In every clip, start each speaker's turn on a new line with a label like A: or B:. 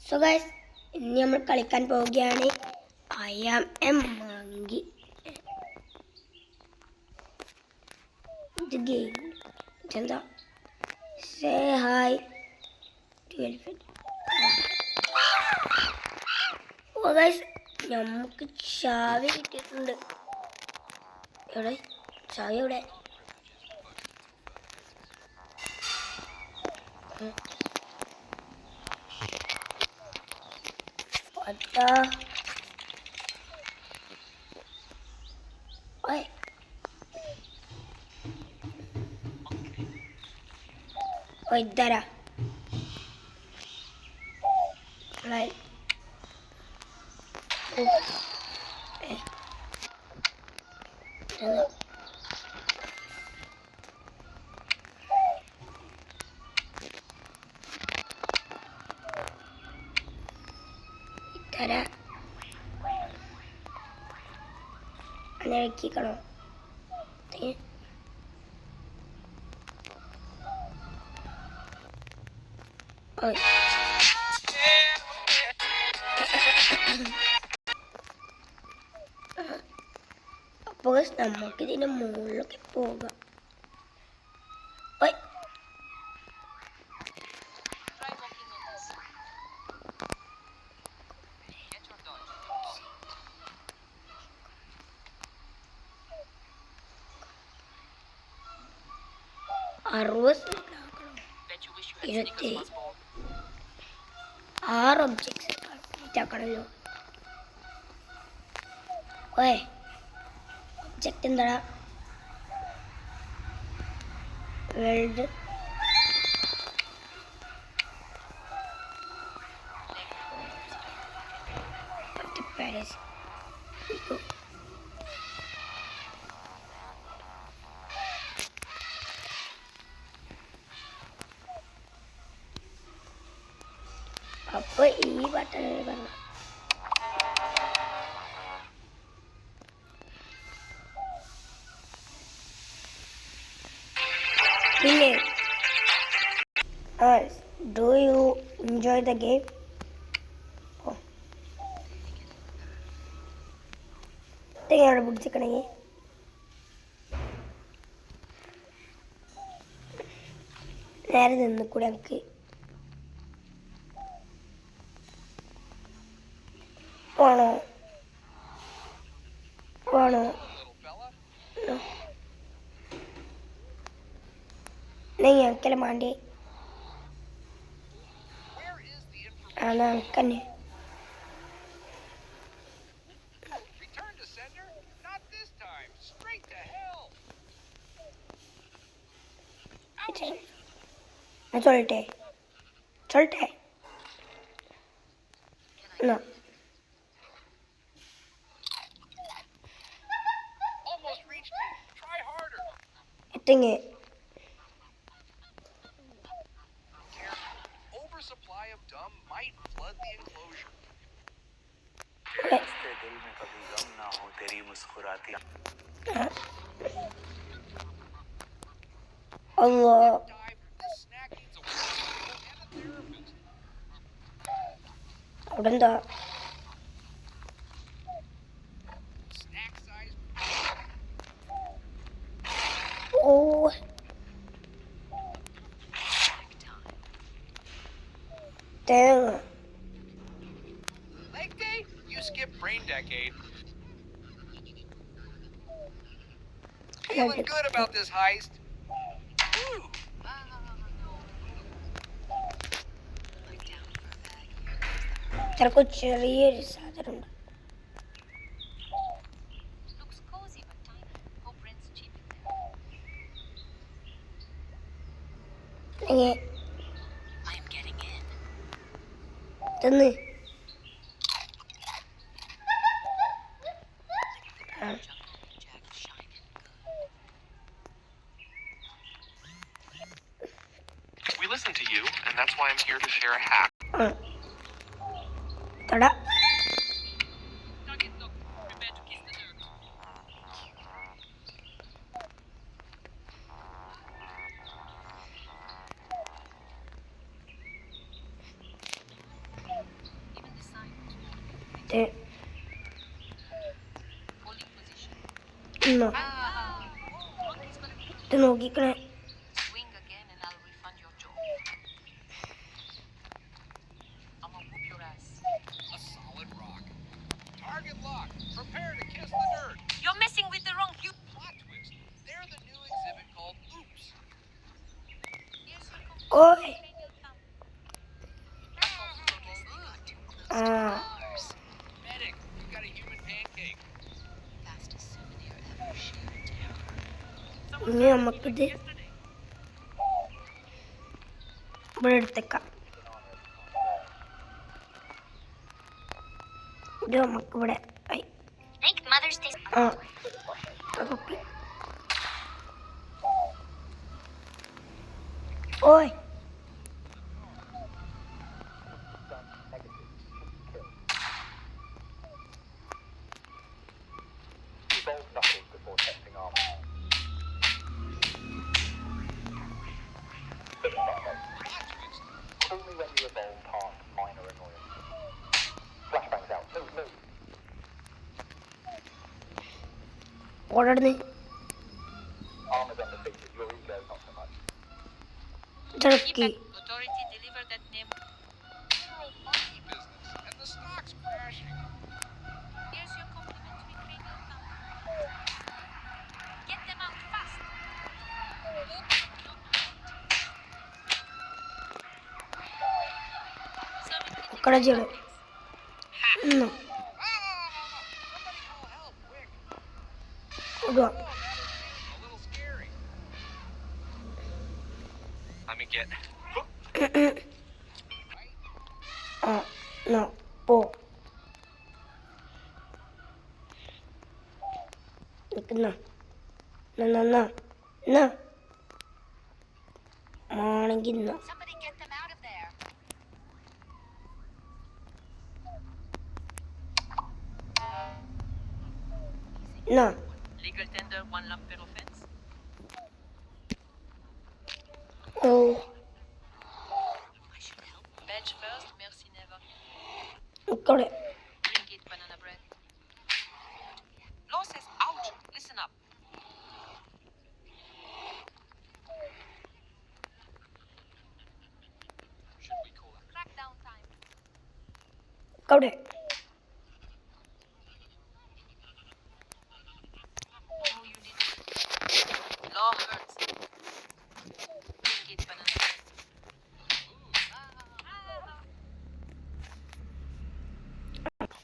A: So guys, ഇനി നമ്മൾ കളിക്കാൻ പോവുകയാണ് ഐ ആം എ മങ്കി. ഇത് ഗെയിം എന്താ? Say hi to elephant. Oh guys, നമുക്ക് ചാവി കിട്ടിയിട്ടുണ്ട്. എവിടെ ചാവി? എവിടെ? ഇതരാ ണോ? അപ്പോൾ നമുക്ക് ഇതിൻ്റെ മുകളിലൊക്കെ പോകാം. ആറ് ഒബ്ജക്ട്സ് കംപ്ലീറ്റ് ആക്കണല്ലോ. ഒബ്ജക്റ്റ് എന്താ? World Paris. അപ്പൊ ഈ ബട്ടൺ പറഞ്ഞു. പിന്നെ do you enjoy the game? അവിടെ പിടിച്ചിക്കണെങ്കിൽ നേരെ നിന്നിക്കൂടെ നമുക്ക്? വേണോ? ഞങ്ങൾക്കെല്ലാം മാണ്ടി ആണ് ഞങ്ങൾക്കന്നെ. ചൊല്ലട്ടെ എന്നാ എത്തിങ്ങ. Allah. അവിടെ എന്താ? ഓ തേങ്ങ.
B: Brain decade. Feeling good about this heist.
A: ചിലപ്പോൾ ചെറിയൊരു സാധനമുണ്ട്. തിന്ന്.
B: We listen to you, and that's why I'm here to share a hack.
A: tada.
C: Holding position.
A: എന്നോ ഇത് നോക്കിക്കണേ.
C: Swing again and I'll refund your job. I'ma whoop your ass.
D: A solid rock. Target lock. Prepare to kiss the dirt.
C: You're messing with the wrong cue.
D: Plot twist. They're the new exhibit called Oops.
C: Here's your
A: ഓയ്
C: cranial thumb.
A: ആ
D: Medic, you got a human pancake.
C: Fastest souvenir ever. Sheer terror.
A: ഇനി നമുക്കിത് ഇവിടെ എടുത്തേക്കാം. ഇത് നമുക്കിവിടെ ആയി.
C: Thank Mother's Day.
A: ആ കുപ്പി. ഓയ്
B: Resolve knuckles before testing armor.
D: Plot twist.
B: Only when you evolve past minor annoyance. Flashbangs out. Move, move.
A: ഓടടുന്ന്
B: Armor's undefeated. Your ego, not so much.
A: ചെറുക്കി.
C: Authority deliver that name.
D: You're a monkey business, and the stock's crashing.
C: Here's your complimentary cranial thumb. Get them out fast. Serving critical
A: ఇక్కడ చూడు. ഇന്നോ
D: Somebody call help, quick.
A: ഇടുക.
D: Oh, that is a little scary.
B: Let me get.
A: ആ no പോ. നിൽക്കുന്ന ആണെങ്കിൽ
C: Somebody get them out of there. Legal tender, 1 lump per offense.
A: Oh
C: I should help. Badge first, mercy never.
A: ഇവിടെ
C: Bring it, banana bread. Law says, ouch. Listen up.
D: Should we call it?
C: Crackdown time.
A: ഇവിടെ
C: Oh, you need it. Law hurts. Bring it, banana bread.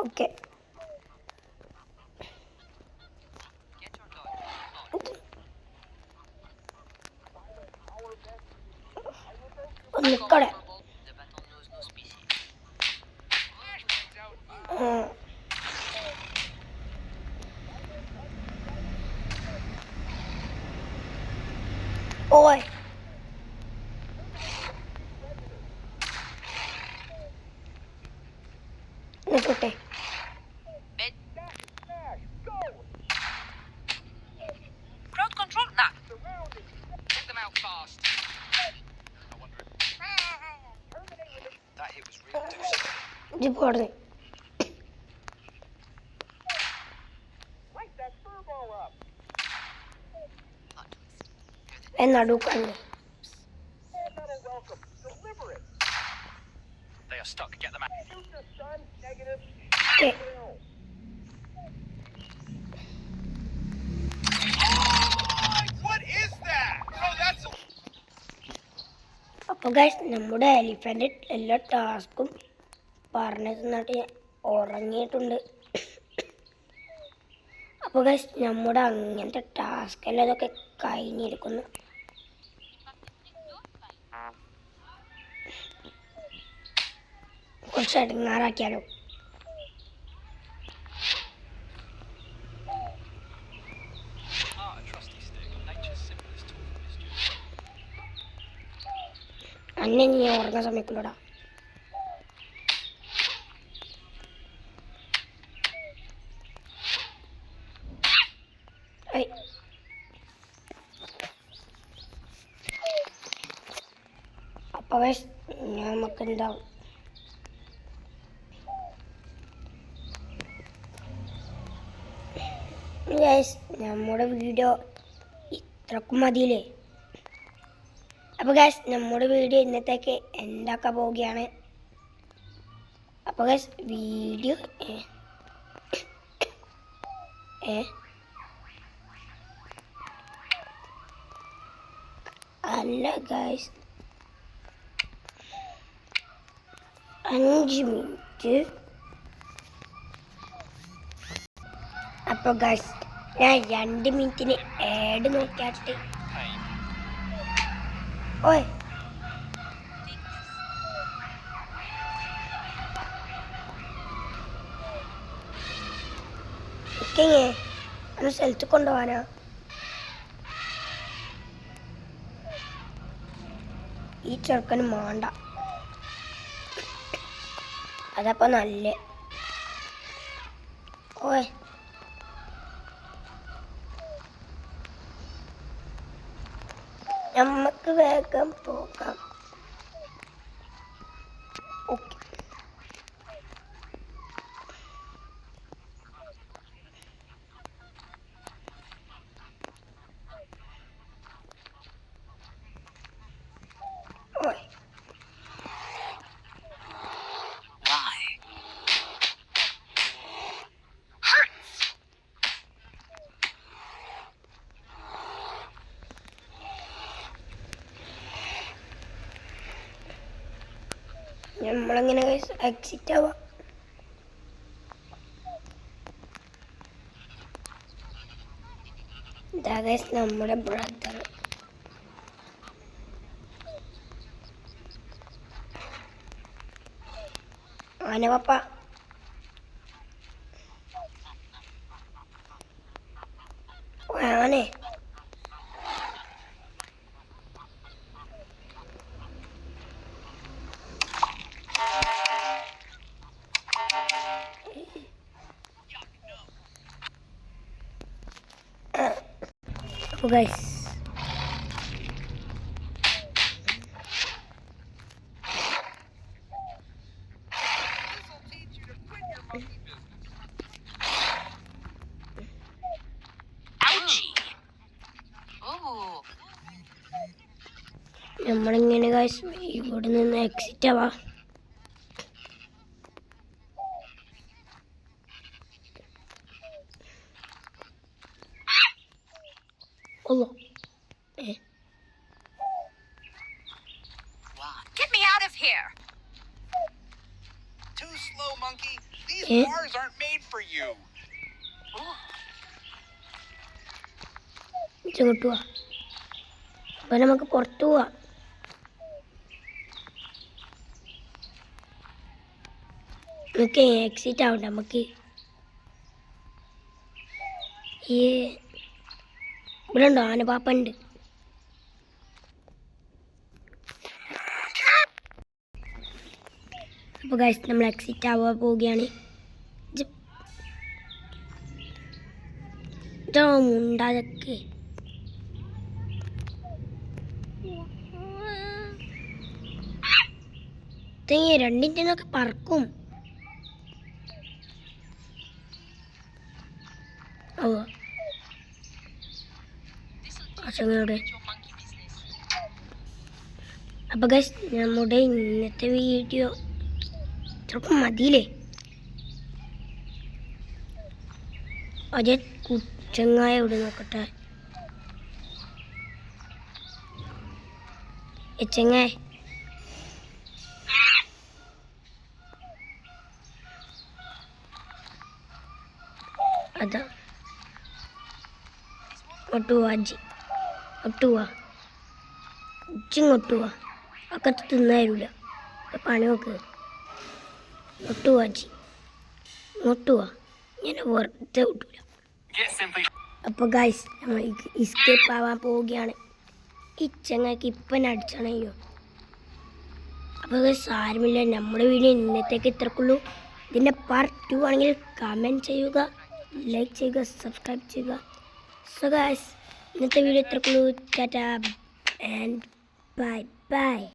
A: Okay.
C: Get your dog.
A: ഒന്നിക്കടെ
C: The baton knows no species.
D: Flashbangs out.
A: ഓയ് നിൽക്കട്ടെ.
C: Bed.
D: Smash. Go.
C: Crowd control. Nah.
D: Surrounded. Get them out fast. I wonder if... That hit was real deuce.
A: ഇത് പോടുന്നു.
D: Light that furbo up.
C: Plot twist.
A: നടുക്കണ്ട്.
D: Full metal welcome. Deliver it. They are stuck. Get them out. Shoot the sun. Negative.
A: Okay.
D: What is that? Oh, that's...
A: അപ്പോൾ guys നമ്മുടെ elephant എല്ലാ ടാസ്കും പറഞ്ഞു തന്നിട്ട് ഉറങ്ങിയിട്ടുണ്ട്. അപ്പോൾ guys നമ്മുടെ അങ്ങനത്തെ task എല്ലാം ഇതൊക്കെ കഴിഞ്ഞിരിക്കുന്നു. കുറച്ച് ഇടങ്ങാറാക്കിയാലോ.
D: Ah, a trusty stick. Nature's simplest tool for mischief.
A: അന്നെ നീ ഉറങ്ങാൻ സമയക്കുള്ളൂടാ. അപ്പോൾ നമുക്ക് എന്താവും ഗൈസ് നമ്മുടെ വീഡിയോ ഇത്രക്കും മതിയില്ലേ? അപ്പോൾ ഗൈസ് നമ്മുടെ വീഡിയോ ഇന്നത്തേക്ക് എന്താക്കാൻ പോവുകയാണ്. അപ്പോൾ ഗൈസ് വീഡിയോ അല്ല ഗൈസ് 5 മിനിറ്റ്. അപ്പോൾ ഗൈസ് ഞാൻ 2 മിനിറ്റിന് ആഡ് നോക്കിയാട്ട് ഓയ് ഓക്കെ ഒന്ന് സ്ഥലത്ത് കൊണ്ടുപോകാനാ. ഈ ചെറുക്കന് മാണ്ട, അതപ്പോൾ നല്ല ഓയ് നമുക്ക് വേഗം പോകാം. ഓക്കെ ഓയ് നമ്മളെങ്ങനെ എക്സിറ്റ് ആവാം? ഇതാ ഗൈസ് നമ്മുടെ brother. ആനവപ്പ Aane guys.
D: This'll teach you to quit your monkey business.
C: Ouchie! Oh!
A: നമ്മളിങ്ങനെ guys ഇവിടെ നിന്ന് എക്സിറ്റ് ആവാ.
C: Get me out of here!
D: Too slow, monkey. These
A: Eh?
D: bars aren't made for you.
A: ഇങ്ങോട്ട് പോവാ. അപ്പൊ നമുക്ക് പുറത്തു പോവാ. നമുക്ക് എക്സിറ്റ് ആവണ്ട. നമുക്ക് ഈ ഇവിടെ ഉണ്ടോ ആനപ്പാപ്പുണ്ട്. അപ്പോൾ ഗൈസ് നമ്മൾ എക്സിറ്റ് ആവാൻ പോവുകയാണ്. ഇതോ മുണ്ടാതൊക്കെ രണ്ടിൻ്റെന്നൊക്കെ പറക്കും. ഓ അച്ഛനോട്. അപ്പോൾ ഗൈസ് നമ്മുടെ ഇന്നത്തെ വീഡിയോ ചിലപ്പോൾ മതിയില്ലേ? അജയ് കുച്ചങ്ങായ ഇവിടെ നോക്കട്ടെ. ചെങ്ങായ അതാ ഒട്ടുവാ അജി ഒട്ടുവാ ഉച്ചിങ്ങൊട്ടുവാ അക്കത്ത് തിന്നായിരുല്ല. പണി നോക്ക്. ഒട്ടുവാ അജി ഒട്ടുവാ ഇങ്ങനെ വെറുതെ വിട്ടൂല. അപ്പോൾ ഗൈസ് നമ്മൾ എസ്കേപ്പ് ആവാൻ പോവുകയാണ്. ഈ ചങ്ങായിക്ക് ഇപ്പം അടിച്ചണയോ? അപ്പോൾ സാരമില്ല, നമ്മുടെ വീഡിയോ ഇന്നത്തേക്ക് ഇത്രക്കുള്ളൂ. ഇതിൻ്റെ പാർട്ട് 2 ആണെങ്കിൽ കമൻറ്റ് ചെയ്യുക, ലൈക്ക് ചെയ്യുക, സബ്സ്ക്രൈബ് ചെയ്യുക. സോ ഗൈസ് ഇന്നത്തെ വീഡിയോ ഇത്രക്കുള്ളൂ. Ta ta and bye by.